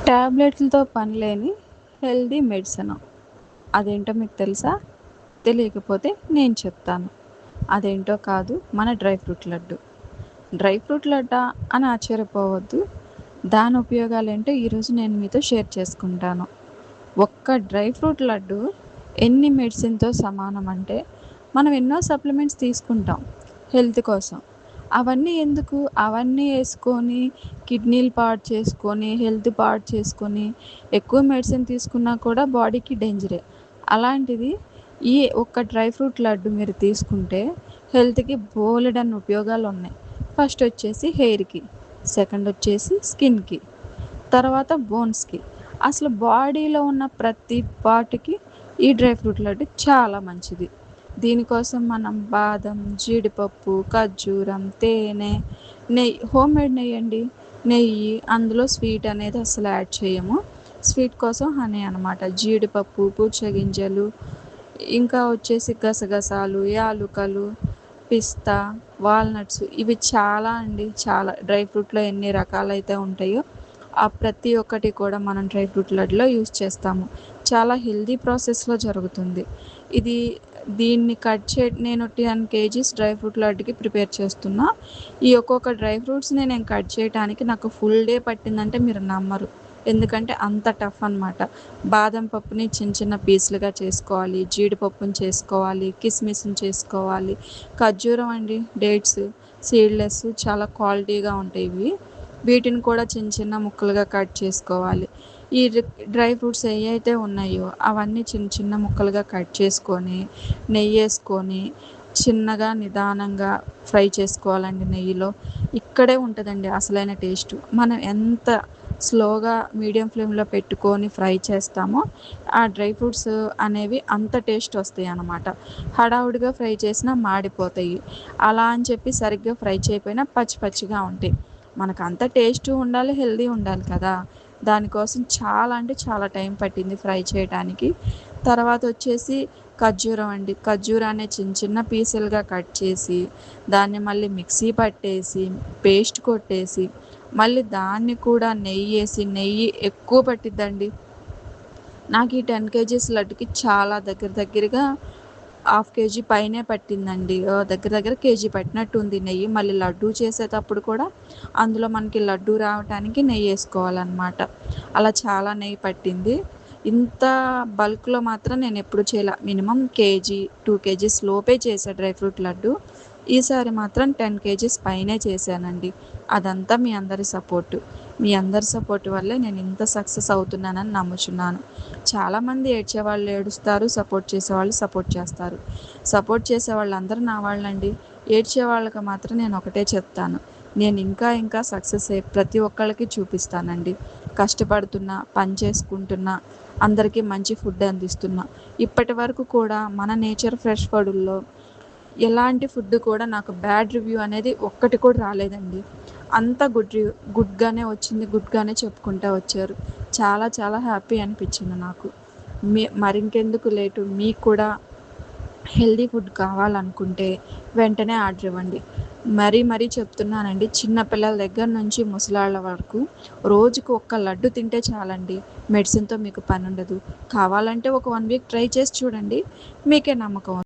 టాబ్లెట్లతో పని లేని healthy medicine అదేంటో మీకు తెలుసా? తెలియకపోతే నేను చెప్తాను. అదేంటో కాదు, మన dry fruit laddu. Dry fruit లడ్డా అని ఆశ్చర్యపోవద్దు. దాని ఉపయోగాలేంటో ఈరోజు నేను మీతో షేర్ చేసుకుంటాను. ఒక్క డ్రై ఫ్రూట్ లడ్డు ఎన్ని మెడిసిన్‌తో సమానం అంటే, మనం ఎన్నో సప్లిమెంట్స్ తీసుకుంటాం హెల్త్ కోసం. అవన్నీ ఎందుకు? అవన్నీ యేసుకొని కిడ్నీలు పాడు చేసుకొని, హెల్త్ పాడు చేసుకొని, ఎక్కువ మెడిసిన్ తీసుకున్నా కూడా బాడీకి డేంజరే. అలాంటిది ఈ ఒక్క డ్రై ఫ్రూట్ లడ్డు మీరు తీసుకుంటే హెల్త్‌కి బోలెడన్ని ఉపయోగాలున్నాయి. ఫస్ట్ వచ్చేసి హెయిర్‌కి, సెకండ్ వచ్చేసి స్కిన్‌కి, తర్వాత బోన్స్‌కి. అసలు బాడీలో ఉన్న ప్రతి పార్ట్‌కి ఈ డ్రై ఫ్రూట్ లడ్డు చాలా మంచిది. దీనికోసం మనం బాదం, జీడిపప్పు, ఖర్జూరం, తేనె, నెయ్యి, హోమ్మేడ్ నెయ్యండి. నెయ్యి, అందులో స్వీట్ అనేది అస్సలు యాడ్ చేయము. స్వీట్ కోసం హనీ అనమాట. జీడిపప్పు, పుచ్చగింజలు, ఇంకా వచ్చేసి గసగసాలు, యాలుకలు, పిస్తా, వాల్నట్స్ ఇవి చాలా అండి. చాలా డ్రై ఫ్రూట్‌లో ఎన్ని రకాలైతే ఉంటాయో, ఆ ప్రతి ఒక్కటి కూడా మనం డ్రై ఫ్రూట్ లడ్డులో యూజ్ చేస్తాము. చాలా హెల్తీ ప్రాసెస్‌లో జరుగుతుంది. ఇది దీన్ని నేను 10 కేజీస్ డ్రై ఫ్రూట్ లడ్డుకి ప్రిపేర్ చేస్తున్నా. ఈ ఒక్కొక్క డ్రై ఫ్రూట్స్‌ని నేను కట్ చేయటానికి నాకు ఫుల్ డే పట్టిందంటే మీరు నమ్మరు. ఎందుకంటే అంత టఫ్ అనమాట. బాదం పప్పుని చిన్న చిన్న పీసులుగా చేసుకోవాలి, జీడిపప్పుని చేసుకోవాలి, కిస్మిస్‌ని చేసుకోవాలి, ఖర్జూరం అండి, డేట్స్, సీడ్‌లెస్ చాలా క్వాలిటీగా ఉంటాయి ఇవి. వీటిని కూడా చిన్న చిన్న ముక్కలుగా కట్ చేసుకోవాలి. ఈ డ్రై ఫ్రూట్స్ ఏయైతే ఉన్నాయో అవన్నీ చిన్న చిన్న ముక్కలుగా కట్ చేసుకొని, నెయ్యేసుకొని, చిన్నగా నిదానంగా ఫ్రై చేసుకోవాలండి నెయ్యిలో. ఇక్కడే ఉంటదండి అసలైన టేస్టు. మనం ఎంత స్లోగా మీడియం ఫ్లేమ్‌లో పెట్టుకొని ఫ్రై చేస్తామో, ఆ డ్రై ఫ్రూట్స్ అనేవి అంత టేస్ట్ వస్తాయనమాట. హడావుడిగా ఫ్రై చేసినా మాడిపోతాయి. అలా అని చెప్పి సరిగ్గా ఫ్రై చేయకపోయినా పచ్చి పచ్చిగా ఉంటాయి. మనకంత టేస్టు ఉండాలి, హెల్తీ ఉండాలి కదా! దానికోసం చాలా అంటే చాలా టైం పట్టింది ఫ్రై చేయటానికి. తర్వాత వచ్చేసి ఖర్జూరం అండి. ఖర్జూరాన్ని చిన్న చిన్న పీసులుగా కట్ చేసి, దాన్ని మళ్ళీ మిక్సీ పట్టేసి, పేస్ట్ కొట్టేసి, మళ్ళీ దాన్ని కూడా నెయ్యేసి, నెయ్యి ఎక్కువ పట్టిద్దండి. నాకు ఈ 10 కేజీస్ లడ్డుకి చాలా దగ్గర దగ్గరగా హాఫ్ కేజీ పైనే పట్టిందండి. దగ్గర దగ్గర కేజీ పట్టినట్టుంది నెయ్యి. మళ్ళీ లడ్డూ చేసేటప్పుడు కూడా అందులో మనకి లడ్డూ రావటానికి నెయ్యేసుకోవాలనమాట. అలా చాలా నెయ్యి పట్టింది. ఇంత బల్క్‌లో మాత్రం నేనెప్పుడు చేయలా. మినిమమ్ కేజీ, 2 కేజీస్ లోపే చేశా డ్రై ఫ్రూట్ లడ్డు. ఈసారి మాత్రం 10 కేజీస్ పైనే చేశానండి. అదంతా మీ అందరి సపోర్టు. మీ అందరి సపోర్ట్ వల్లే నేను ఇంత సక్సెస్ అవుతున్నానని నమ్ముచున్నాను. చాలామంది ఏడ్చేవాళ్ళు ఏడుస్తారు, సపోర్ట్ చేసేవాళ్ళు సపోర్ట్ చేస్తారు. సపోర్ట్ చేసేవాళ్ళందరూ నా వాళ్ళండి. ఏడ్చే వాళ్ళకి మాత్రం నేను ఒకటే చెప్తాను. నేను ఇంకా ఇంకా సక్సెస్ అయ్యి ప్రతి ఒక్కళ్ళకి చూపిస్తానండి. కష్టపడుతున్నా, పని చేసుకుంటున్నా, అందరికీ మంచి ఫుడ్ అందిస్తున్నా. ఇప్పటి వరకు కూడా మన నేచర్ ఫ్రెష్ ఫుడ్‌లో ఎలాంటి ఫుడ్ కూడా నాకు బ్యాడ్ రివ్యూ అనేది ఒక్కటి కూడా రాలేదండి. అంతా గుడ్‌గానే వచ్చింది. గుడ్‌గానే చెప్పుకుంటా వచ్చారు. చాలా చాలా హ్యాపీ అనిపించింది నాకు. మరింకెందుకు లేటు, మీకు కూడా హెల్తీ ఫుడ్ కావాలనుకుంటే వెంటనే ఆర్డర్ ఇవ్వండి. మరీ మరీ చెప్తున్నానండి. చిన్న పిల్లల దగ్గర నుంచి ముసలాళ్ళ వరకు రోజుకు ఒక్క లడ్డు తింటే చాలండి. మెడిసిన్‌తో మీకు పనుండదు. కావాలంటే ఒక 1 వీక్ ట్రై చేసి చూడండి. మీకే నమ్మకం